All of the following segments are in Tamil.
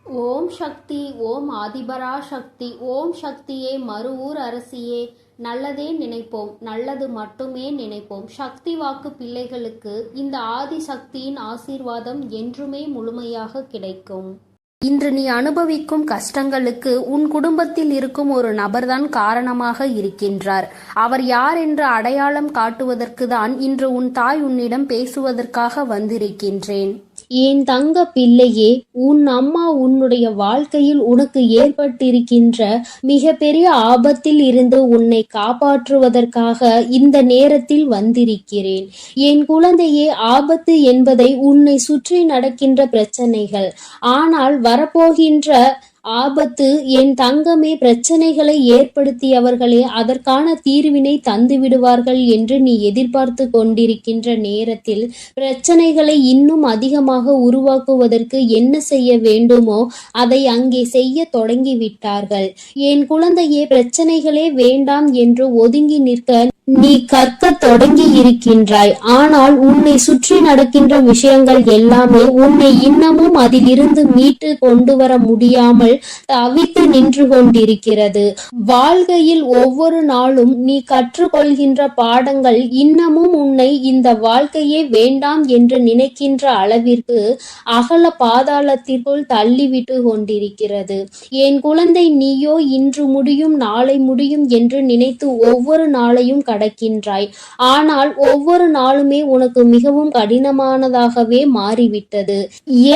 ஓம் சக்தி. ஓம் ஆதிபரா சக்தி. ஓம் சக்தியே, மறுவூர் அரசியே. நல்லதே நினைப்போம், நல்லது மட்டுமே நினைப்போம். சக்தி வாக்கு பிள்ளைகளுக்கு இந்த ஆதி சக்தியின் ஆசீர்வாதம் என்றுமே முழுமையாக கிடைக்கும். இன்று நீ அனுபவிக்கும் கஷ்டங்களுக்கு உன் குடும்பத்தில் இருக்கும் ஒரு நபர்தான் காரணமாக இருக்கின்றார். அவர் யார் என்று அடையாளம் காட்டுவதற்கு தான் இன்று உன் தாய் உன்னிடம் பேசுவதற்காக வந்திருக்கின்றேன். என் தங்க பிள்ளையே, உன் அம்மா உன்னுடைய வாழ்க்கையில் உனக்கு ஏற்பட்டிருக்கின்ற மிக பெரிய ஆபத்தில் இருந்து உன்னை காப்பாற்றுவதற்காக இந்த நேரத்தில் வந்திருக்கிறேன். என் குழந்தையே, ஆபத்து என்பதை உன்னை சுற்றி நடக்கின்ற பிரச்சனைகள், ஆனால் வரப்போகின்ற ஆபத்து என் தங்கமே, பிரச்சனைகளை ஏற்படுத்தியவர்களே அதற்கான தீர்வினை தந்து விடுவார்கள் என்று நீ எதிர்பார்த்து கொண்டிருக்கின்ற நேரத்தில் பிரச்சனைகளை இன்னும் அதிகமாக உருவாக்குவதற்கு என்ன செய்ய வேண்டுமோ அதை அங்கே செய்ய தொடங்கிவிட்டார்கள். என் குழந்தையே, பிரச்சனைகளே வேண்டாம் என்று ஒதுங்கி நிற்க நீ கற்க தொடங்கி இருக்கின்றாய். ஆனால் உன்னை சுற்றி நடக்கின்ற விஷயங்கள் எல்லாமே உன்னை இன்னமும் அதிலிருந்து மீட்டு கொண்டு வர முடியாமல் தவித்து நின்று கொண்டிருக்கிறது. வாழ்க்கையில் ஒவ்வொரு நாளும் நீ கற்றுக்கொள்கின்ற பாடங்கள் இன்னமும் உன்னை இந்த வாழ்க்கையே வேண்டாம் என்று நினைக்கின்ற அளவிற்கு அகல பாதாளத்திற்குள் தள்ளிவிட்டு கொண்டிருக்கிறது. என் குழந்தை, நீயோ இன்று முடியும் நாளை முடியும் என்று நினைத்து ஒவ்வொரு நாளையும் கடக்கின்றாய். ஆனால் ஒவ்வொரு நாளுமே உனக்கு மிகவும் கடினமானதாகவே மாறிவிட்டது.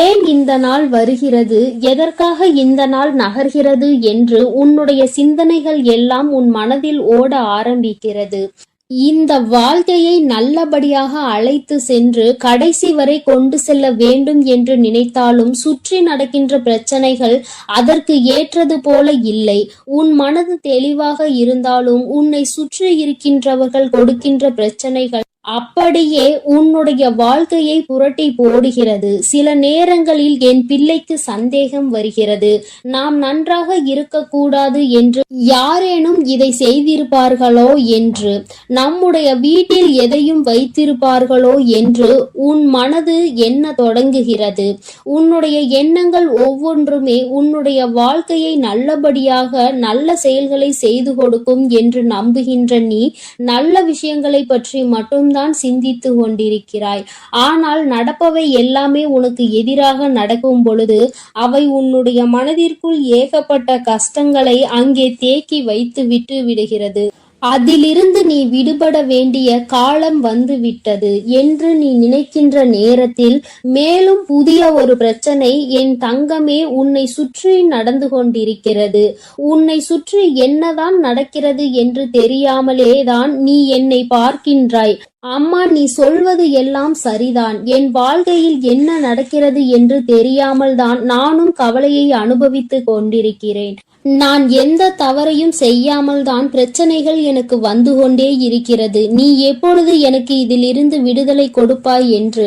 ஏன் இந்த நாள் வருகிறது, எதற்காக இந்த நாள் நகர்கிறது என்று உன்னுடைய சிந்தனைகள் எல்லாம் உன் மனதில் ஓட ஆரம்பிக்கிறது. இந்த வாழ்க்கையை நல்லபடியாக அழைத்து சென்று கடைசி வரை கொண்டு செல்ல வேண்டும் என்று நினைத்தாலும் சுற்றி நடக்கின்ற பிரச்சனைகள் அதற்கு ஏற்றது போல இல்லை. உன் மனது தெளிவாக இருந்தாலும் உன்னை சுற்றி இருக்கின்றவர்கள் கொடுக்கின்ற பிரச்சனைகள் அப்படியே உன்னுடைய வாழ்க்கையை புரட்டி போடுகிறது. சில நேரங்களில் என் பிள்ளைக்கு சந்தேகம் வருகிறது, நாம் நன்றாக இருக்கக்கூடாது என்று யாரேனும் இதை செய்திருப்பார்களோ என்று, நம்முடைய வீட்டில் எதையும் வைத்திருப்பார்களோ என்று உன் மனது எண்ண தொடங்குகிறது. உன்னுடைய எண்ணங்கள் ஒவ்வொன்றுமே உன்னுடைய வாழ்க்கையை நல்லபடியாக நல்ல செயல்களை செய்து கொடுக்கும் என்று நம்புகின்ற நீ நல்ல விஷயங்களை பற்றி மட்டும் தான் சிந்தித்து கொண்டிருக்கிறாய். ஆனால் நடப்பவை எல்லாமே உனக்கு எதிராக நடக்கும் பொழுது அவை உன்னுடைய மனதிற்குள் ஏகப்பட்ட கஷ்டங்களை அங்கே தேக்கி வைத்து விட்டு விடுகிறது. அதிலிருந்து நீ விடுபட வேண்டிய காலம் வந்து விட்டது என்று நீ நினைக்கின்ற நேரத்தில் மேலும் புதிய ஒரு பிரச்சனை என் தங்கமே உன்னை சுற்றி நடந்து கொண்டிருக்கிறது. உன்னை சுற்றி என்னதான் நடக்கிறது என்று தெரியாமலே தான் நீ என்னை பார்க்கின்றாய். அம்மா, நீ சொல்வது எல்லாம் சரிதான், என் வாழ்க்கையில் என்ன நடக்கிறது என்று தெரியாமல் தான் நானும் கவலையை அனுபவித்து கொண்டிருக்கிறேன். நான் எந்த தவறையும் செய்யாமல் தான் பிரச்சனைகள் எனக்கு வந்து கொண்டே இருக்கிறது. நீ எப்பொழுது எனக்கு இதிலிருந்து விடுதலை கொடுப்பாய் என்று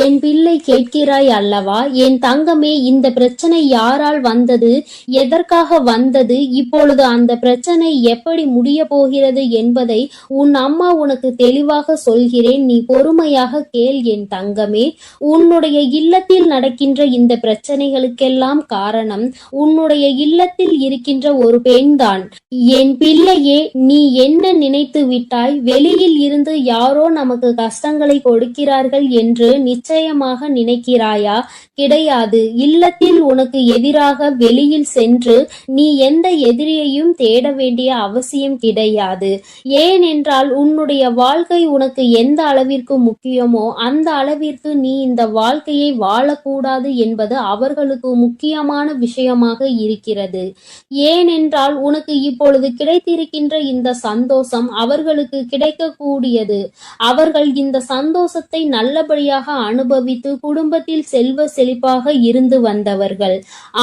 என் பிள்ளை கேட்கிறாய் அல்லவா? என் தங்கமே, இந்த பிரச்சனை யாரால் வந்தது, எதற்காக வந்தது, இப்பொழுது அந்த பிரச்சனை எப்படி முடிய போகிறது என்பதை உன் அம்மா உனக்கு தெளிவாக சொல்கிறேன். நீ பொறுமையாக கேள் என் தங்கமே. உன்னுடைய இல்லத்தில் நடக்கின்ற இந்த பிரச்சனைகளுக்கெல்லாம் காரணம் உன்னுடைய இல்லத்தில் இருக்கின்ற ஒரு பெண்தான். என் பிள்ளையே, நீ என்ன நினைத்து விட்டாய்? வெளியில் இருந்து யாரோ நமக்கு கஷ்டங்களை கொடுக்கிறார்கள் என்று நிச்சயமாக நினைக்கிறாயா? கிடையாது. இல்லத்தில் உனக்கு எதிராக வெளியில் சென்று நீ எந்த எதிரியையும் தேட வேண்டிய அவசியம் கிடையாது. ஏனென்றால் உன்னுடைய வாழ்க்கை உனக்கு எந்த அளவிற்கு முக்கியமோ அந்த அளவிற்கு நீ இந்த வாழ்க்கையை வாழக்கூடாது என்பது அவர்களுக்கு முக்கியமான விஷயமாக இருக்கிறது. ஏனென்றால் உனக்கு இப்பொழுது கிடைத்திருக்கின்ற இந்த சந்தோஷம் அவர்களுக்கு கிடைக்கக்கூடியது. அவர்கள் இந்த சந்தோஷத்தை நல்லபடியாக அனுபவித்து குடும்பத்தில் செல்வ செழிப்பாக இருந்து வந்தவர்கள்.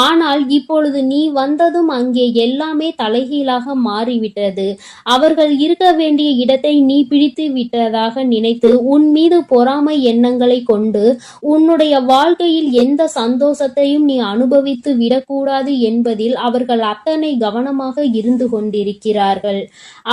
ஆனால் இப்பொழுது நீ வந்ததும் அங்கே எல்லாமே தலைகீழாக மாறிவிட்டது. அவர்கள் இருக்க வேண்டிய இடத்தை நீ பிடித்து விட்டதாக நினைத்து உன் மீது பொறாமை எண்ணங்களை கொண்டு உன்னுடைய வாழ்க்கையில் எந்த சந்தோஷத்தையும் நீ அனுபவித்து விடக்கூடாது என்பதில் அவர்கள் அத்தனை கவனமாக இருந்து கொண்டிருக்கிறார்கள்.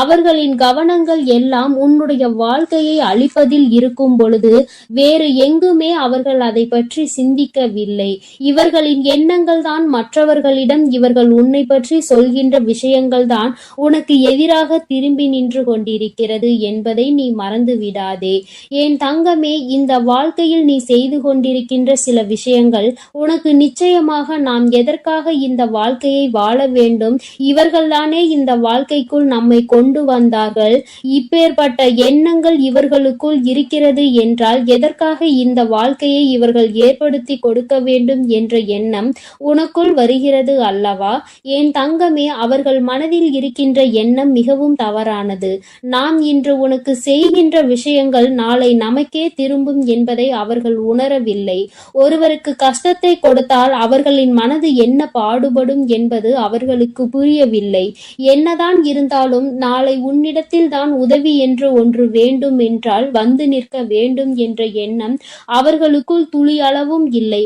அவர்களின் கவனங்கள் எல்லாம் உன்னுடைய வாழ்க்கையை அழிப்பதில் இருக்கும் பொழுது வேறு எங்குமே அவர்கள் அதை பற்றி சிந்திக்கவில்லை. இவர்களின் எண்ணங்கள் தான் மற்றவர்களிடம் இவர்கள் உன்னை பற்றி சொல்கின்ற விஷயங்கள் தான் உனக்கு எதிராக திரும்பி நின்று கொண்டிருக்கிறது என்பதை நீ மறந்து விடாதே. என் தங்கமே, இந்த வாழ்க்கையில் நீ செய்து கொண்டிருக்கின்ற சில விஷயங்கள் உனக்கு நிச்சயமாக நாம் எதற்காக இந்த வாழ்க்கையை வாழ வேண்டும், இவர்கள்தானே இந்த வாழ்க்கைக்குள் நம்மை கொண்டு வந்தார்கள், இப்பேற்பட்ட எண்ணங்கள் இவர்களுக்குள் இருக்கிறது என்றால் எதற்காக இந்த வாழ்க்கையை இவர்கள் ஏற்படுத்தி கொடுக்க வேண்டும் என்ற எண்ணம் உனக்குள் வருகிறது அல்லவா? என் தங்கமே, அவர்கள் மனதில் இருக்கின்ற எண்ணம் மிகவும் தவறானது. நாம் இன்று உனக்கு செய்கின்ற விஷயங்கள் நாளை நமக்கே திரும்பும் என்பதை அவர்கள் உணரவில்லை. ஒருவருக்கு கஷ்டத்தை கொடுத்தால் அவர்களின் மனது என்ன பாடுபடும் என்பது அவர்களுக்கு புரியவில்லை. என்னதான் இருந்தாலும் நாளை உன்னிடத்தில் தான் உதவி என்று ஒன்று வேண்டும் என்றால் வந்து நிற்க வேண்டும் என்ற எண்ணம் அவர்களுக்குள் துளி அளவும் இல்லை.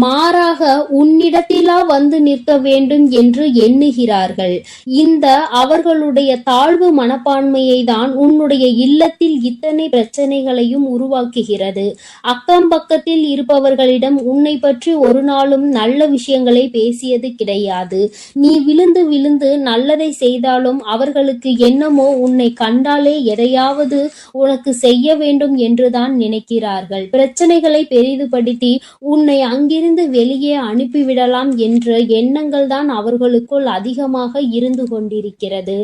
மாறாக உன்னிடத்திலா வந்து நிற்க வேண்டும் என்று எண்ணுகிறார்கள். இந்த அவர்களுடைய தாழ்வு மனப்பான்மையை தான் உன்னுடைய இல்லத்தில் இத்தனை பிரச்சனைகளையும் உருவாக்குகிறது. அக்கம் பக்கத்தில் இருப்பவர்களிடம் உன்னை பற்றி ஒரு நாளும் நல்ல விஷயங்களை பேசியது கிடையாது. நீ விழுந்து விழுந்து நல்லதை செய்தாலும் அவர்களுக்கு என்னமோ உன்னை கண்டாலே எதையாவது உனக்கு செய்ய வேண்டும் என்றுதான் நினைக்கிறார்கள். பிரச்சனைகளை பெரிதுபடுத்தி உன்னை அங்கிருந்து வெளியே அனுப்பிவிடலாம் என்ற எண்ணங்கள் தான் அவர்களுக்குள் அதிகமாக இருந்து கொண்டிருக்கிறது.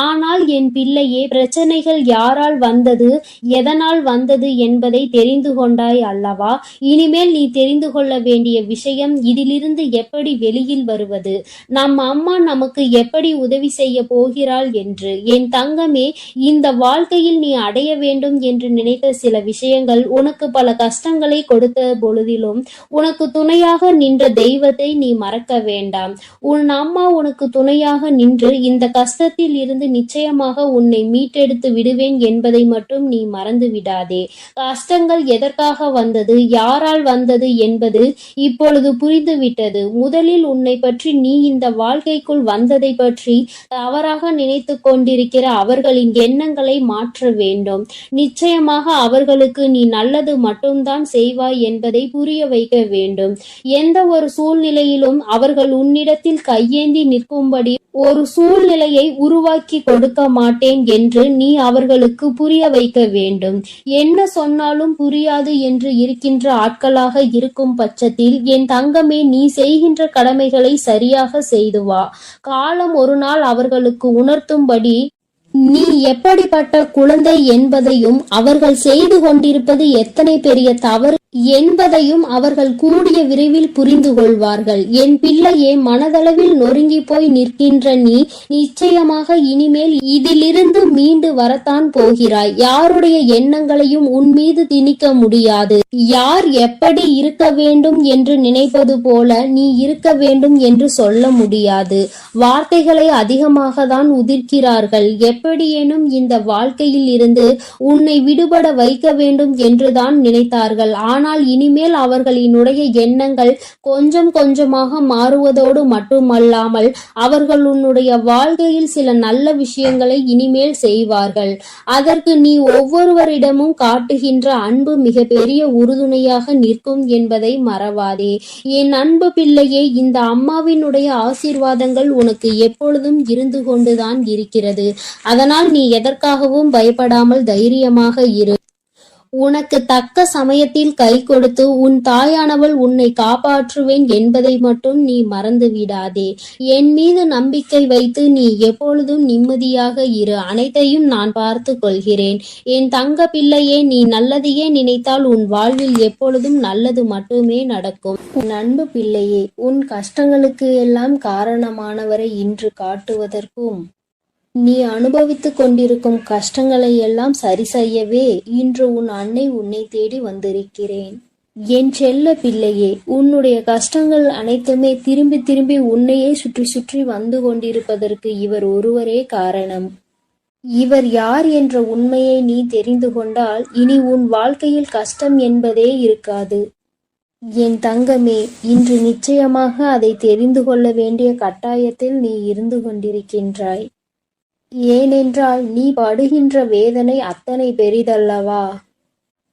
ஆனால் என் பிள்ளையே, பிரச்சனைகள் யாரால் வந்தது, எதனால் வந்தது என்பதை தெரிந்து கொண்டாய் அல்லவா? இனிமேல் நீ தெரிந்து கொள்ள வேண்டிய விஷயம் இதிலிருந்து எப்படி வெளியில் வருவது, நம் அம்மா நமக்கு எப்படி உதவி செய்ய போகிறாள் என்று. என் தங்கமே, இந்த வாழ்க்கையில் நீ அடைய வேண்டும் என்று நினைத்த சில விஷயங்கள் உனக்கு பல கஷ்டங்களை கொடுத்த பொழுதிலும் உனக்கு துணையாக நின்ற தெய்வத்தை நீ மறக்க வேண்டாம். உன் அம்மா உனக்கு துணையாக நின்று இந்த கஷ்டத்தில் இருந்து நிச்சயமாக உன்னை மீட்டெடுத்து விடுவேன் என்பதை மட்டும் நீ மறந்து விடாதே. கஷ்டங்கள் எதற்காக வந்தது, யாரால் வந்தது என்பது இப்பொழுது புரிந்துவிட்டது. முதலில் உன்னை பற்றி, நீ இந்த வாழ்க்கைக்குள் வந்ததை பற்றி தவறாக நினைத்து கொண்டிருக்கிற அவர்களின் எண்ணங்களை மாற்ற வேண்டும். நிச்சயமாக அவர்களுக்கு நீ நல்லது மட்டும்தான் செய்வாய் என்பதை புரிய வைக்க வேண்டும். எந்த ஒரு சூழ்நிலையிலும் அவர்கள் உன்னிடத்தில் கையேந்தி நிற்கும்படி ஒரு சூழ்நிலையை உருவாக்கி கொடுக்க மாட்டேன் என்று நீ அவர்களுக்கு புரிய வைக்க வேண்டும். என்ன சொன்னாலும் புரியாது என்று இருக்கின்ற ஆட்களாக இருக்கும் பட்சத்தில் என் தங்கமே, நீ செய்கின்ற கடமைகளை சரியாக செய்து வா. காலம் ஒரு நாள் அவர்களுக்கு உணர்த்தும்படி நீ எப்படிப்பட்ட குழந்தை என்பதையும் அவர்கள் செய்து கொண்டிருப்பது எத்தனை பெரிய தவறு என்பதையும் அவர்கள் கூடிய விரைவில் புரிந்து கொள்வார்கள். என் பிள்ளையே, மனதளவில் நொறுங்கி போய் நிற்கின்ற நீ நிச்சயமாக இனிமேல் இதிலிருந்து மீண்டு வரத்தான் போகிறாய். யாருடைய எண்ணங்களையும் உன் மீது திணிக்க முடியாது. யார் எப்படி இருக்க வேண்டும் என்று நினைப்பது போல நீ இருக்க வேண்டும் என்று சொல்ல முடியாது. வார்த்தைகளை அதிகமாக தான் உதிர்க்கிறார்கள். எப்படியேனும் இந்த வாழ்க்கையில் இருந்து உன்னை விடுபட வைக்க வேண்டும் என்றுதான் நினைத்தார்கள். ஆனால் இனிமேல் அவர்களினுடைய எண்ணங்கள் கொஞ்சம் கொஞ்சமாக மாறுவதோடு மட்டுமல்லாமல் அவர்கள் உன்னுடைய வாழ்க்கையில் சில நல்ல விஷயங்களை இனிமேல் செய்வார்கள். அதற்கு நீ ஒவ்வொருவரிடமும் காட்டுகின்ற அன்பு மிக பெரிய உறுதுணையாக நிற்கும் என்பதை மறவாதே. என் அன்பு பிள்ளையே, இந்த அம்மாவினுடைய ஆசீர்வாதங்கள் உனக்கு எப்பொழுதும் இருந்து கொண்டுதான் இருக்கிறது. அதனால் நீ எதற்காகவும் பயப்படாமல் தைரியமாக இரு. உனக்கு தக்க சமயத்தில் கை கொடுத்து உன் தாயானவள் உன்னை காப்பாற்றுவேன் என்பதை மட்டும் நீ மறந்து விடாதே. என் மீது நம்பிக்கை வைத்து நீ எப்பொழுதும் நிம்மதியாக இரு. அனைத்தையும் நான் பார்த்து கொள்கிறேன். என் தங்க பிள்ளையே, நீ நல்லதையே நினைத்தால் உன் வாழ்வில் எப்பொழுதும் நல்லது மட்டுமே நடக்கும். உன் அன்பு பிள்ளையே, உன் கஷ்டங்களுக்கு எல்லாம் காரணமானவரை இன்று காட்டுவதற்கும் நீ அனுபவித்துக் கொண்டிருக்கும் கஷ்டங்களை எல்லாம் சரி செய்யவே இன்று உன் அன்னை உன்னை தேடி வந்திருக்கிறேன். என் செல்ல பிள்ளையே, உன்னுடைய கஷ்டங்கள் அனைத்துமே திரும்பி திரும்பி உன்னையே சுற்றி சுற்றி வந்து கொண்டிருப்பதற்கு இவர் ஒருவரே காரணம். இவர் யார் என்ற உண்மையை நீ தெரிந்து கொண்டால் இனி உன் வாழ்க்கையில் கஷ்டம் என்பதே இருக்காது. என் தங்கமே, இன்று நிச்சயமாக அதை தெரிந்து கொள்ள வேண்டிய கட்டாயத்தில் நீ இருந்து கொண்டிருக்கின்றாய். ஏனென்றால் நீ படுகின்ற வேதனை அத்தனை பெரிதல்லவா?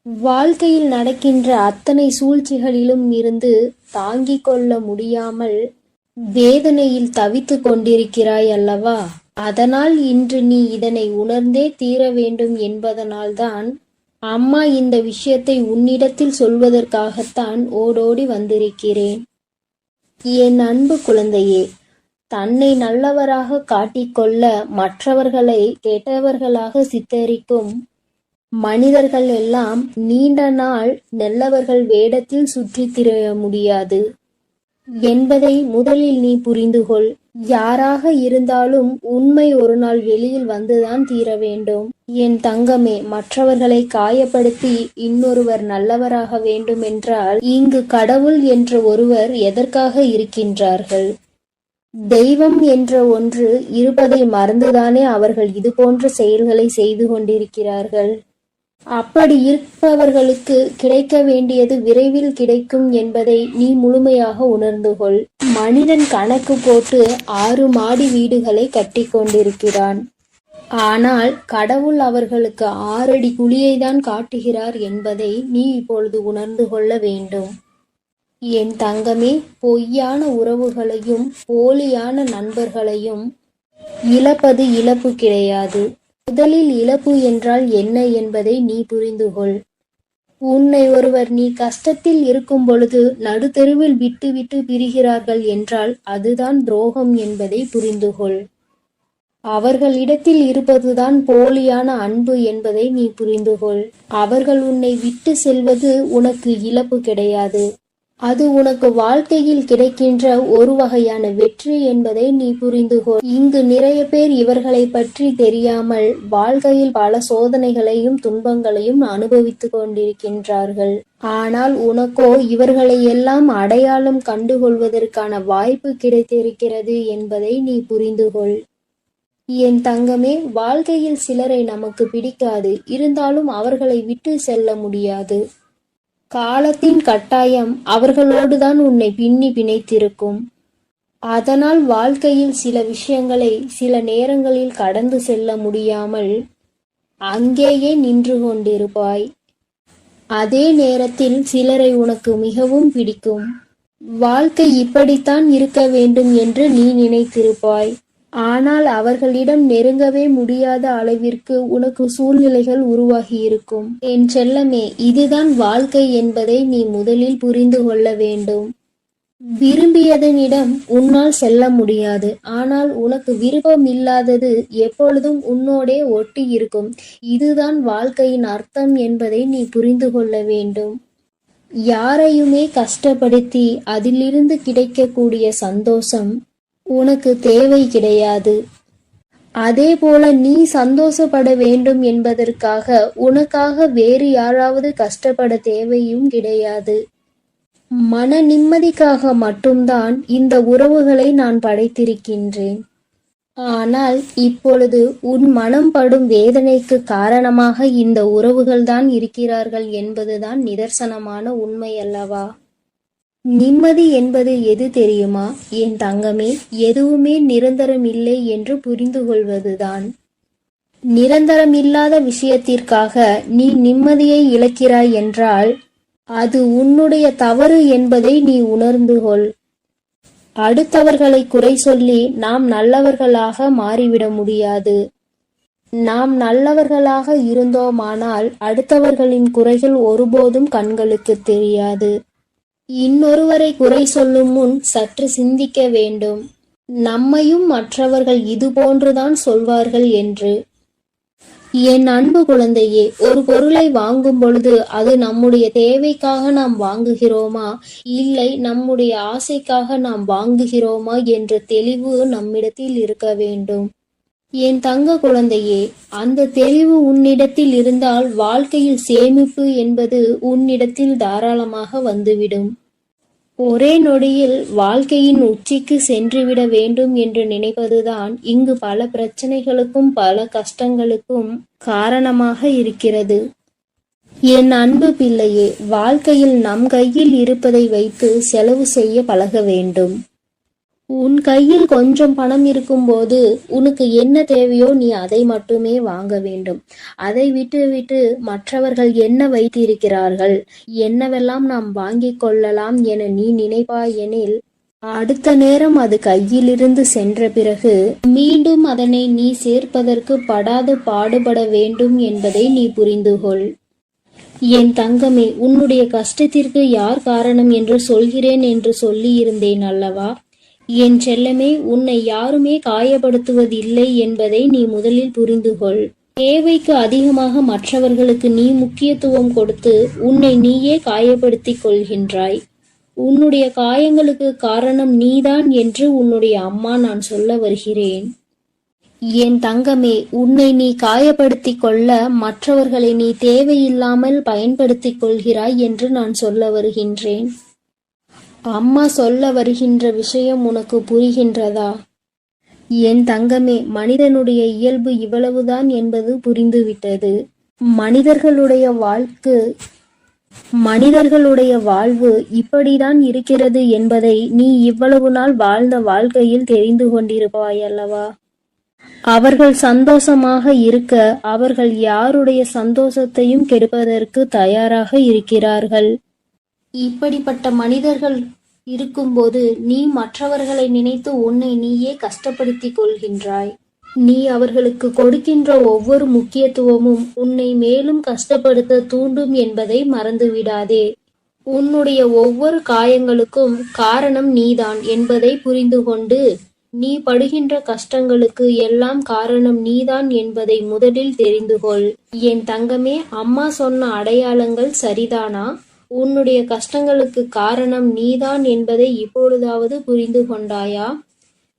வாழ்க்கையில் நடக்கின்ற அத்தனை சூழ்ச்சிகளிலும் இருந்து தாங்கிக் கொள்ள முடியாமல் வேதனையில் தவித்துக் கொண்டிருக்கிறாய் அல்லவா? அதனால் இன்று நீ இதனை உணர்ந்தே தீர வேண்டும் என்பதனால்தான் அம்மா இந்த விஷயத்தை உன்னிடத்தில் சொல்வதற்காகத்தான் ஓடோடி வந்திருக்கிறேன். என் அன்பு குழந்தையே, தன்னை நல்லவராக காட்டிக்கொள்ள மற்றவர்களை கெட்டவர்களாக சித்தரிக்கும் மனிதர்கள் எல்லாம் நீண்ட நாள் நல்லவர்கள் வேடத்தில் சுற்றித் திரிய முடியாது என்பதை முதலில் நீ புரிந்துகொள். யாராக இருந்தாலும் உண்மை ஒரு நாள் வெளியில் வந்துதான் தீர வேண்டும். என் தங்கமே, மற்றவர்களை காயப்படுத்தி இன்னொருவர் நல்லவராக வேண்டுமென்றால் இங்கு கடவுள் என்ற ஒருவர் எதற்காக இருக்கின்றார்கள்? தெய்வம் என்ற ஒன்று இருப்பதை மறந்துதானே அவர்கள் இது போன்ற செயல்களை செய்து கொண்டிருக்கிறார்கள். அப்படி இருப்பவர்களுக்கு கிடைக்க வேண்டியது விரைவில் கிடைக்கும் என்பதை நீ முழுமையாக உணர்ந்து கொள். மனிதன் கணக்கு போட்டு 6 மாடி வீடுகளை கட்டி கொண்டிருக்கிறான். ஆனால் கடவுள் அவர்களுக்கு 6 அடி குழியைதான் காட்டுகிறார் என்பதை நீ இப்பொழுது உணர்ந்து கொள்ள வேண்டும். என் தங்கமே, பொய்யான உறவுகளையும் போலியான நண்பர்களையும் இழப்பது இழப்பு கிடையாது. முதலில் இழப்பு என்றால் என்ன என்பதை நீ புரிந்துகொள். உன்னை ஒருவர் நீ கஷ்டத்தில் இருக்கும் பொழுது நடுத்தெருவில் விட்டு விட்டு பிரிகிறார்கள் என்றால் அதுதான் துரோகம் என்பதை புரிந்துகொள். அவர்களிடத்தில் இருப்பதுதான் போலியான அன்பு என்பதை நீ புரிந்துகொள். அவர்கள் உன்னை விட்டு செல்வது உனக்கு இழப்பு கிடையாது. அது உனக்கு வாழ்க்கையில் கிடைக்கின்ற ஒரு வகையான வெற்றி என்பதை நீ புரிந்துகொள். இங்கு நிறைய பேர் இவர்களை பற்றி தெரியாமல் வாழ்க்கையில் பல சோதனைகளையும் துன்பங்களையும் அனுபவித்துக் கொண்டிருக்கின்றார்கள். ஆனால் உனக்கோ இவர்களை எல்லாம் அடையாளம் கண்டுகொள்வதற்கான வாய்ப்பு கிடைத்திருக்கிறது என்பதை நீ புரிந்துகொள். என் தங்கமே, வாழ்க்கையில் சிலரை நமக்கு பிடிக்காது, இருந்தாலும் அவர்களை விட்டு செல்ல முடியாது. காலத்தின் கட்டாயம் அவர்களோடுதான் உன்னை பின்னி பிணைத்திருக்கும். அதனால் வாழ்க்கையில் சில விஷயங்களை சில நேரங்களில் கடந்து செல்ல முடியாமல் அங்கேயே நின்று கொண்டிருப்பாய். அதே நேரத்தில் சிலரை உனக்கு மிகவும் பிடிக்கும். வாழ்க்கை இப்படித்தான் இருக்க வேண்டும் என்று நீ நினைத்திருப்பாய். ஆனால் அவர்களிடம் நெருங்கவே முடியாத அளவிற்கு உனக்கு சூழ்நிலைகள் உருவாகியிருக்கும். என் செல்லமே, இதுதான் வாழ்க்கை என்பதை நீ முதலில் புரிந்து கொள்ள வேண்டும். விரும்பியதனிடம் உன்னால் செல்ல முடியாது. ஆனால் உனக்கு விருப்பம் இல்லாதது எப்பொழுதும் உன்னோடே ஒட்டி இருக்கும். இதுதான் வாழ்க்கையின் அர்த்தம் என்பதை நீ புரிந்து கொள்ள வேண்டும். யாரையுமே கஷ்டப்படுத்தி அதிலிருந்து கிடைக்கக்கூடிய சந்தோஷம் உனக்கு தேவை கிடையாது. அதே போல நீ சந்தோஷப்பட வேண்டும் என்பதற்காக உனக்காக வேறு யாராவது கஷ்டப்பட தேவையும் கிடையாது. மன நிம்மதிக்காக மட்டும்தான் இந்த உறவுகளை நான் படைத்திருக்கின்றேன். ஆனால் இப்பொழுது உன் மனம் படும் வேதனைக்கு காரணமாக இந்த உறவுகள்தான் இருக்கிறார்கள் என்பதுதான் நிதர்சனமான உண்மை அல்லவா? நிம்மதி என்பது எது தெரியுமா என் தங்கமே? எதுவுமே நிரந்தரம் இல்லை என்று புரிந்து கொள்வதுதான். நிரந்தரமில்லாத விஷயத்திற்காக நீ நிம்மதியை இழக்கிறாய் என்றால் அது உன்னுடைய தவறு என்பதை நீ உணர்ந்து கொள். அடுத்தவர்களை குறை சொல்லி நாம் நல்லவர்களாக மாறிவிட முடியாது. நாம் நல்லவர்களாக இருந்தோமானால் அடுத்தவர்களின் குறைகள் ஒருபோதும் கண்களுக்கு தெரியாது. இன்னொருவரை குறை சொல்லும் முன் சற்று சிந்திக்க வேண்டும். நம்மையும் மற்றவர்கள் இது போன்றுதான் சொல்வார்கள் என்று. என் அன்பு குழந்தையே, ஒரு பொருளை வாங்கும் பொழுது அது நம்முடைய தேவைக்காக நாம் வாங்குகிறோமா, இல்லை நம்முடைய ஆசைக்காக நாம் வாங்குகிறோமா என்ற தெளிவு நம்மிடத்தில் இருக்க வேண்டும். என் தங்க குழந்தையே, அந்த தெளிவு உன்னிடத்தில் இருந்தால் வாழ்க்கையில் சேமிப்பு என்பது உன்னிடத்தில் தாராளமாக வந்துவிடும். ஒரே நொடியில் வாழ்க்கையின் உச்சிக்கு சென்றுவிட வேண்டும் என்று நினைப்பதுதான் இங்கு பல பிரச்சனைகளுக்கும் பல கஷ்டங்களுக்கும் காரணமாக இருக்கிறது. என் அன்பு பிள்ளையே, வாழ்க்கையில் நம் கையில் இருப்பதை வைத்து செலவு செய்ய பழக வேண்டும். உன் கையில் கொஞ்சம் பணம் இருக்கும்போது உனக்கு என்ன தேவையோ நீ அதை மட்டுமே வாங்க வேண்டும். அதை விட்டு மற்றவர்கள் என்ன வைத்திருக்கிறார்கள், என்னவெல்லாம் நாம் வாங்கிக் கொள்ளலாம் என நீ நினைப்பாயெனில், அடுத்த நேரம் அது கையிலிருந்து சென்ற பிறகு மீண்டும் அதனை நீ சேர்ப்பதற்கு படாது பாடுபட வேண்டும் என்பதை நீ புரிந்துகொள். என் தங்கமே, உன்னுடைய கஷ்டத்திற்கு யார் காரணம் என்று சொல்கிறேன் என்று சொல்லி இருந்தேன் அல்லவா? என் செல்லமே, உன்னை யாருமே காயப்படுத்துவதில்லை என்பதை நீ முதலில் புரிந்துகொள். தேவைக்கு அதிகமாக மற்றவர்களுக்கு நீ முக்கியத்துவம் கொடுத்து உன்னை நீயே காயப்படுத்திக் கொள்கின்றாய். உன்னுடைய காயங்களுக்கு காரணம் நீதான் என்று உன்னுடைய அம்மா நான் சொல்ல வருகிறேன். என் தங்கமே, உன்னை நீ காயப்படுத்திக் கொள்ள மற்றவர்களை நீ தேவையில்லாமல் பயன்படுத்திக் கொள்கிறாய் என்று நான் சொல்ல வருகின்றேன். அம்மா சொல்ல வருகின்ற விஷயம் உனக்கு புரிகின்றதா? என் தங்கமே, மனிதனுடைய இயல்பு இவ்வளவுதான் என்பது புரிந்துவிட்டது. மனிதர்களுடைய வாழ்வு இப்படிதான் இருக்கிறது என்பதை நீ இவ்வளவு நாள் வாழ்ந்த வாழ்க்கையில் தெரிந்து கொண்டிருப்பாய் அல்லவா? அவர்கள் சந்தோஷமாக இருக்க அவர்கள் யாருடைய சந்தோஷத்தையும் கெடுப்பதற்கு தயாராக இருக்கிறார்கள். இப்படிப்பட்ட மனிதர்கள் இருக்கும்போது நீ மற்றவர்களை நினைத்து உன்னை நீயே கஷ்டப்படுத்திக் கொள்கின்றாய். நீ அவர்களுக்கு கொடுக்கின்ற ஒவ்வொரு முக்கியத்துவமும் உன்னை மேலும் கஷ்டப்படுத்த தூண்டும் என்பதை மறந்துவிடாதே. உன்னுடைய ஒவ்வொரு காயங்களுக்கும் காரணம் நீதான் என்பதை புரிந்து கொண்டு, நீ படுகின்ற கஷ்டங்களுக்கு எல்லாம் காரணம் நீதான் என்பதை முதலில் தெரிந்து கொள். என் தங்கமே, அம்மா சொன்ன அடையாளங்கள் சரிதானா? உன்னுடைய கஷ்டங்களுக்கு காரணம் நீதான் என்பதை இப்பொழுதாவது புரிந்து கொண்டாயா?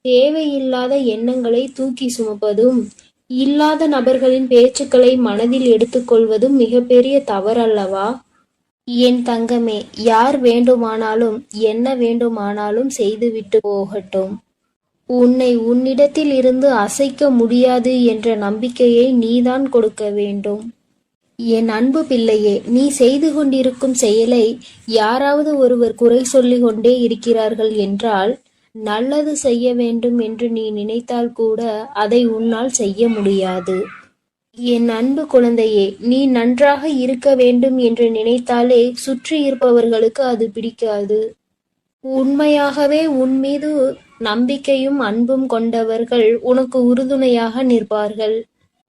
தேவையில்லாத எண்ணங்களை தூக்கி சுமப்பதும் இல்லாத நபர்களின் பேச்சுக்களை மனதில் எடுத்துக்கொள்வதும் மிகப்பெரிய தவறல்லவா? என் தங்கமே, யார் வேண்டுமானாலும் என்ன வேண்டுமானாலும் செய்துவிட்டு போகட்டும். உன்னை உன்னிடத்தில் இருந்து அசைக்க முடியாது என்ற நம்பிக்கையை நீதான் கொடுக்க வேண்டும். என் அன்பு பிள்ளையே, நீ செய்து கொண்டிருக்கும் செயலை யாராவது ஒருவர் குறை சொல்லிக் கொண்டே இருக்கிறார்கள் என்றால், நல்லது செய்ய வேண்டும் என்று நீ நினைத்தால் கூட அதை உன்னால் செய்ய முடியாது. என் அன்பு குழந்தையே, நீ நன்றாக இருக்க வேண்டும் என்று நினைத்தாலே சுற்றி இருப்பவர்களுக்கு அது பிடிக்காது. உண்மையாகவே உன் மீது நம்பிக்கையும் அன்பும் கொண்டவர்கள் உனக்கு உறுதுணையாக நிற்பார்கள்.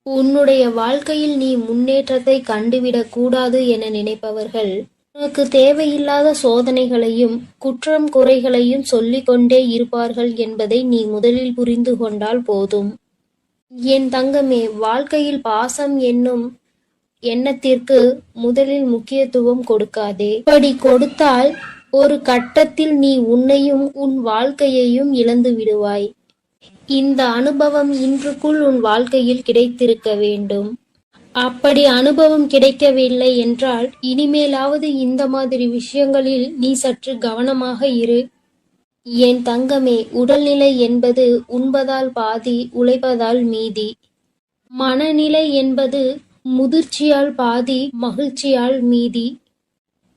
உன்னுடைய வாழ்க்கையில் நீ முன்னேற்றத்தை கண்டுவிடக் கூடாது என நினைப்பவர்கள் உனக்கு தேவையில்லாத சோதனைகளையும் குற்றம் குறைகளையும் சொல்லிக்கொண்டே இருப்பார்கள் என்பதை நீ முதலில் புரிந்து கொண்டால் போதும். என் தங்கமே, வாழ்க்கையில் பாசம் என்னும் எண்ணத்திற்கு முதலில் முக்கியத்துவம் கொடுக்காதே. இப்படி கொடுத்தால் ஒரு கட்டத்தில் நீ உன்னையும் உன் வாழ்க்கையையும் இழந்து விடுவாய். இந்த அனுபவம் இன்றுக்குள் உன் வாழ்க்கையில் கிடைத்திருக்க வேண்டும். அப்படி அனுபவம் கிடைக்கவில்லை என்றால் இனிமேலாவது இந்த மாதிரி விஷயங்களில் நீ சற்று கவனமாக இரு. என் தங்கமே, உடல்நிலை என்பது உண்பதால் பாதி, உழைப்பதால் மீதி. மனநிலை என்பது முதிர்ச்சியால் பாதி, மகிழ்ச்சியால் மீதி.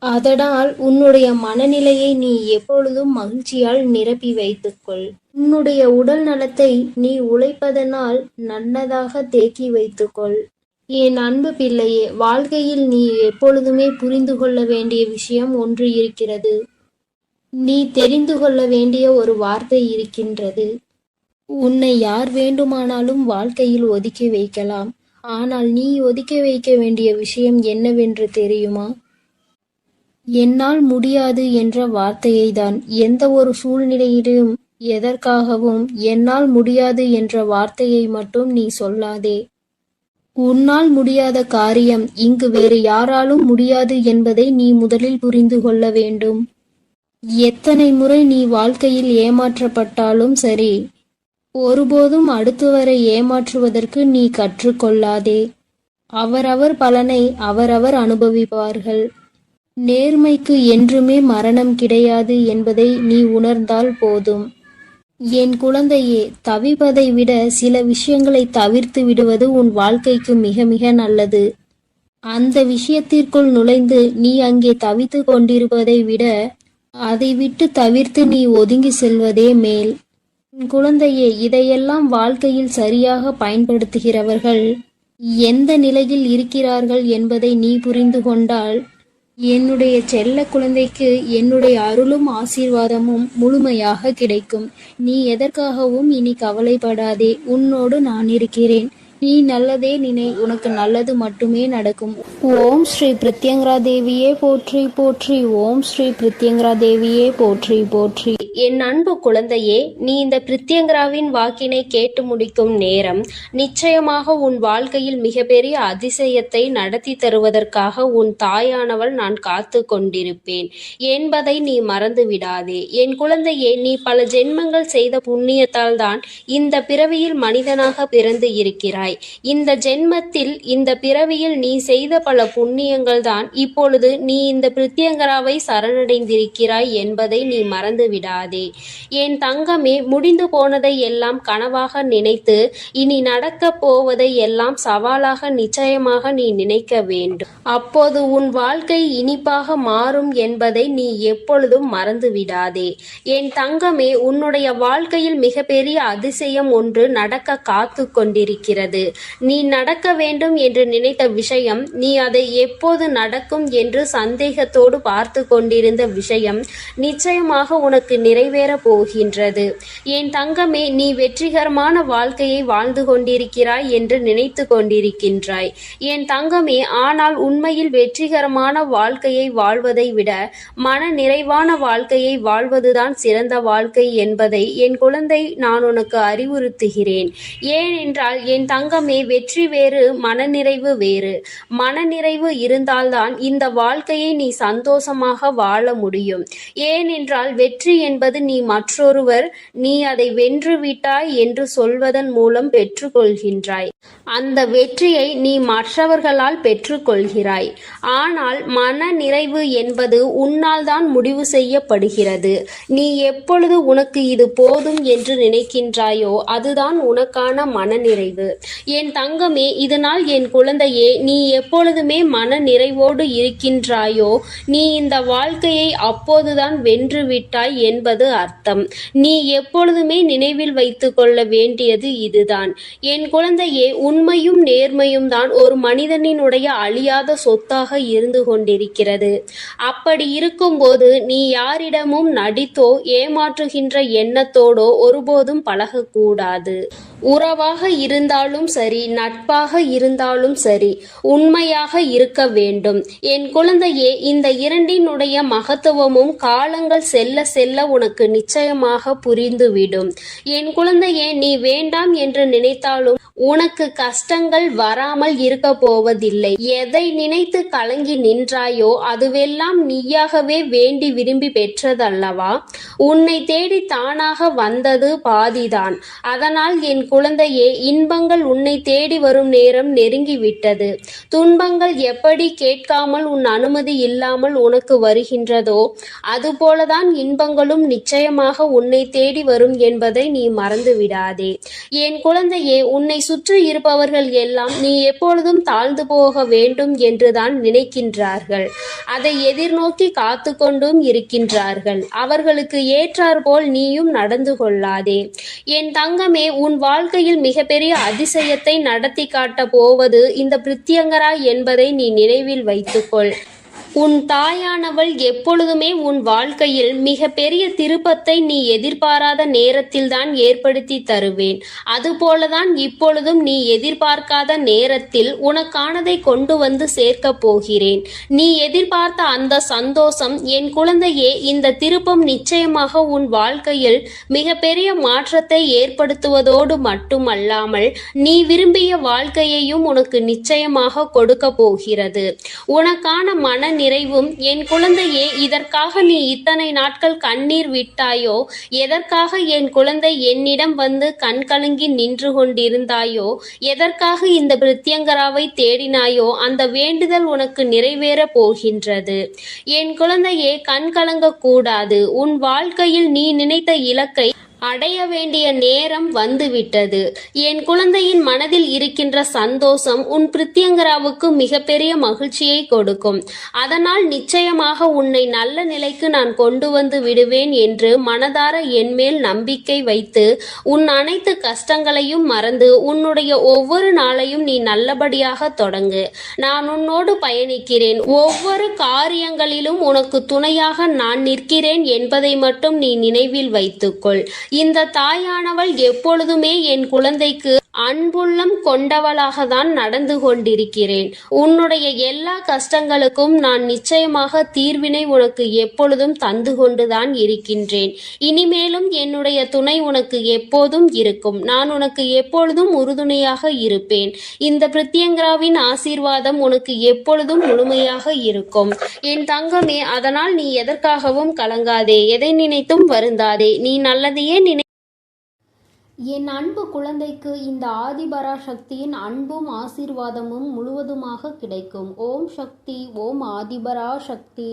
அதனால் உன்னுடைய மனநிலையை நீ எப்பொழுதும் மகிழ்ச்சியால் நிரப்பி வைத்துக்கொள். உன்னுடைய உடல் நலத்தை நீ உழைப்பதனால் நல்லதாக தேக்கி வைத்துக்கொள். என் அன்பு பிள்ளையே, வாழ்க்கையில் நீ எப்பொழுதுமே புரிந்து கொள்ள வேண்டிய விஷயம் ஒன்று இருக்கிறது. நீ தெரிந்து கொள்ள வேண்டிய ஒரு வார்த்தை இருக்கின்றது. உன்னை யார் வேண்டுமானாலும் வாழ்க்கையில் ஒதுக்கி வைக்கலாம். ஆனால் நீ ஒதுக்கி வைக்க வேண்டிய விஷயம் என்னவென்று தெரியுமா? என்னால் முடியாது என்ற வார்த்தையை தான். எந்த ஒரு சூழ்நிலையிலும் எதற்காகவும் என்னால் முடியாது என்ற வார்த்தையை மட்டும் நீ சொல்லாதே. உன்னால் முடியாத காரியம் இங்கு வேறு யாராலும் முடியாது என்பதை நீ முதலில் புரிந்து கொள்ள வேண்டும். எத்தனை முறை நீ வாழ்க்கையில் ஏமாற்றப்பட்டாலும் சரி, ஒருபோதும் அடுத்தவரை ஏமாற்றுவதற்கு நீ கற்றுக்கொள்ளாதே. அவரவர் பலனை அவரவர் அனுபவிப்பார்கள். நேர்மைக்கு என்றுமே மரணம் கிடையாது என்பதை நீ உணர்ந்தால் போதும். என் குழந்தையே, தவிப்பதை விட சில விஷயங்களை தவிர்த்து விடுவது உன் வாழ்க்கைக்கு மிக மிக நல்லது. அந்த விஷயத்திற்குள் நுழைந்து நீ அங்கே தவித்து கொண்டிருப்பதை விட அதை விட்டு தவிர்த்து நீ ஒதுங்கி செல்வதே மேல். குழந்தையே, இதையெல்லாம் வாழ்க்கையில் சரியாக பயன்படுத்துகிறவர்கள் எந்த நிலையில் இருக்கிறார்கள் என்பதை நீ புரிந்து கொண்டால் என்னுடைய செல்ல குழந்தைக்கு என்னுடைய அருளும் ஆசீர்வாதமும் முழுமையாக கிடைக்கும். நீ எதற்காகவும் இனி கவலைப்படாதே. உன்னோடு நான் இருக்கிறேன். நீ நல்லதே நினை, உனக்கு நல்லது மட்டுமே நடக்கும். ஓம் ஸ்ரீ பிரத்யங்கரா தேவியே போற்றி போற்றி. ஓம் ஸ்ரீ பிரத்யங்கரா தேவியே போற்றி போற்றி. என் அன்பு குழந்தையே, நீ இந்த பிரத்யங்கராவின் வாக்கினை கேட்டு முடிக்கும் நேரம் நிச்சயமாக உன் வாழ்க்கையில் மிகப்பெரிய அதிசயத்தை நடத்தி தருவதற்காக உன் தாயானவள் நான் காத்து கொண்டிருப்பேன் என்பதை நீ மறந்து விடாதே. என் குழந்தையே, நீ பல ஜென்மங்கள் செய்த புண்ணியத்தால் தான் இந்த பிறவியில் மனிதனாக பிறந்து இருக்கிறாய். இந்த ஜென்மத்தில், இந்த பிறவியில் நீ செய்த பல புண்ணியங்கள் தான் இப்பொழுது நீ இந்த பிரத்யங்கராவை சரணடைந்திருக்கிறாய் என்பதை நீ மறந்து விடாதே. என் தங்கமே, முடிந்து போனதை எல்லாம் கனவாக நினைத்து இனி நடக்கப் போவதை எல்லாம் சவாலாக நிச்சயமாக நீ நினைக்க வேண்டும். அப்போது உன் வாழ்க்கை இனிப்பாக மாறும் என்பதை நீ எப்பொழுதும் மறந்து விடாதே. என் தங்கமே, உன்னுடைய வாழ்க்கையில் மிகப்பெரிய அதிசயம் ஒன்று நடக்க காத்து கொண்டிருக்கிறது. நீ நடக்க வேண்டும் என்று நினைத்த விஷயம், நீ அதை எப்போது நடக்கும் என்று சந்தேகத்தோடு பார்த்து கொண்டிருந்த விஷயம் நிச்சயமாக உனக்கு நிறைவேற போகின்றது. என் தங்கமே, நீ வெற்றிகரமான வாழ்க்கையை வாழ்ந்து கொண்டிருக்கிறாய் என்று நினைத்து கொண்டிருக்கின்றாய். என் தங்கமே, ஆனால் உண்மையில் வெற்றிகரமான வாழ்க்கையை வாழ்வதை விட மன நிறைவான வாழ்க்கையை வாழ்வதுதான் சிறந்த வாழ்க்கை என்பதை என் குழந்தை நான் உனக்கு அறிவுறுத்துகிறேன். ஏனென்றால் என் தங்கமே, வெற்றி வேறு, மனநிறைவு வேறு. மனநிறைவு இருந்தால்தான் இந்த வாழ்க்கையை நீ சந்தோஷமாக வாழ முடியும். ஏனென்றால் வெற்றி என்பது நீ மற்றொருவர் நீ அதை வென்று விட்டாய் என்று சொல்வதன் மூலம் பெற்றுக்கொள்கின்றாய். அந்த வெற்றியை நீ மற்றவர்களால் பெற்றுக்கொள்கிறாய். ஆனால் மன நிறைவு என்பது உன்னால் தான் முடிவு செய்யப்படுகிறது. நீ எப்பொழுது உனக்கு இது போதும் என்று நினைக்கின்றாயோ அதுதான் உனக்கான மனநிறைவு. என் தங்கமே, இதனால் என் குழந்தையே, நீ எப்பொழுதுமே மன நிறைவோடு இருக்கின்றாயோ நீ இந்த வாழ்க்கையை அப்போதுதான் வென்று விட்டாய் என்பது அர்த்தம். நீ எப்பொழுதுமே நினைவில் வைத்து கொள்ள வேண்டியது இதுதான். என் குழந்தையே, உண்மையும் நேர்மையும் தான் ஒரு மனிதனினுடைய அழியாத சொத்தாக இருந்து கொண்டிருக்கிறது. அப்படி இருக்கும்போது நீ யாரிடமும் நடித்தோ ஏமாற்றுகின்ற எண்ணத்தோடோ ஒருபோதும் பழகக்கூடாது. உறவாக இருந்தாலும் சரி, நட்பாக இருந்தாலும் சரி, உண்மையாக இருக்க வேண்டும். என் குழந்தையே, இந்த இரண்டினுடைய மகத்துவமும் காலங்கள் செல்ல செல்ல உனக்கு நிச்சயமாக புரிந்துவிடும். என் குழந்தையே, நீ வேண்டாம் என்று நினைத்தாலும் உனக்கு கஷ்டங்கள் வராமல் இருக்க போவதில்லை. எதை நினைத்து கலங்கி நின்றாயோ அதுவெல்லாம் நீயாகவே வேண்டி விரும்பி பெற்றதல்லவா? உன்னை தேடி தானாக வந்தது பாதிதான். அதனால் என் குழந்தையே, இன்பங்கள் உன்னை தேடி வரும் நேரம் நெருங்கிவிட்டது. துன்பங்கள் எப்படி கேட்காமல் உன் அனுமதி இல்லாமல் உனக்கு வருகின்றதோ அதுபோலதான் இன்பங்களும் நிச்சயமாக உன்னை தேடி வரும் என்பதை நீ மறந்து விடாதே. என் குழந்தையே, உன்னை சுற்றி இருப்பவர்கள் எல்லாம் நீ எப்பொழுதும் தாழ்ந்து போக வேண்டும் என்றுதான் நினைக்கின்றார்கள். அதை எதிர்நோக்கி காத்து கொண்டும் இருக்கின்றார்கள். அவர்களுக்கு ஏற்றாற்போல் நீயும் நடந்து கொள்ளாதே. என் தங்கமே, உன் வாழ்க்கையில் மிகப்பெரிய அதிசயத்தை நடத்தி காட்ட போவது இந்த பிரத்யங்கரா என்பதை நீ நினைவில் வைத்துக்கொள். உன் தாயானவள் எப்பொழுதுமே உன் வாழ்க்கையில் மிக பெரிய திருப்பத்தை நீ எதிர்பாராத நேரத்தில்தான் ஏற்படுத்தி தருவேன். அதுபோலதான் இப்பொழுதும் நீ எதிர்பார்க்காத நேரத்தில் உனக்கானதை கொண்டு வந்து சேர்க்கப் போகிறேன். நீ எதிர்பார்த்த அந்த சந்தோஷம் என் குழந்தையே, இந்த திருப்பம் நிச்சயமாக உன் வாழ்க்கையில் மிக பெரிய மாற்றத்தை ஏற்படுத்துவதோடு மட்டுமல்லாமல் நீ விரும்பிய வாழ்க்கையையும் உனக்கு நிச்சயமாக கொடுக்க போகிறது. உனக்கான மன நிறைவும் என் குழந்தையே, இதற்காக நீ இத்தனை நாட்கள் கண்ணீர் விட்டாயோ, எதற்காக என் குழந்தை என்னிடம் வந்து கண் கலங்கி நின்று கொண்டிருந்தாயோ, எதற்காக இந்த பிரத்யங்கராவை தேடினாயோ அந்த வேண்டுதல் உனக்கு நிறைவேற போகின்றது. என் குழந்தையே, கண் கலங்க கூடாது. உன் வாழ்க்கையில் நீ நினைத்த இலக்கை அடைய வேண்டிய நேரம் வந்துவிட்டது. என் குழந்தையின் மனதில் இருக்கின்ற சந்தோஷம் உன் பிரித்யங்கராவுக்கு மிகப்பெரிய மகிழ்ச்சியை கொடுக்கும். அதனால் நிச்சயமாக உன்னை நல்ல நிலைக்கு நான் கொண்டு வந்து விடுவேன் என்று மனதார என்மேல் நம்பிக்கை வைத்து உன் அனைத்து கஷ்டங்களையும் மறந்து உன்னுடைய ஒவ்வொரு நாளையும் நீ நல்லபடியாக தொடங்கு. நான் உன்னோடு பயணிக்கிறேன். ஒவ்வொரு காரியங்களிலும் உனக்கு துணையாக நான் நிற்கிறேன் என்பதை மட்டும் நீ நினைவில் வைத்துக்கொள். இந்த தாயானவள் எப்பொழுதுமே என் குழந்தைக்கு அன்புள்ளம் கொண்டவளாக தான் நடந்து கொண்டிருக்கிறேன். உன்னுடைய எல்லா கஷ்டங்களுக்கும் நான் நிச்சயமாக தீர்வினை உனக்கு எப்பொழுதும் தந்து கொண்டுதான் இருக்கின்றேன். இனிமேலும் என்னுடைய துணை உனக்கு எப்போதும் இருக்கும். நான் உனக்கு எப்பொழுதும் உறுதுணையாக இருப்பேன். இந்த பிரித்யங்கராவின் ஆசீர்வாதம் உனக்கு எப்பொழுதும் முழுமையாக இருக்கும் என் தங்கமே. அதனால் நீ எதற்காகவும் கலங்காதே, எதை நினைத்தும் வருந்தாதே. நீ நல்லதையே என் அன்பு குழந்தைக்கு இந்த ஆதிபராசக்தியின் அன்பும் ஆசீர்வாதமும் முழுவதுமாக கிடைக்கும். ஓம் சக்தி, ஓம் ஆதிபராசக்தி.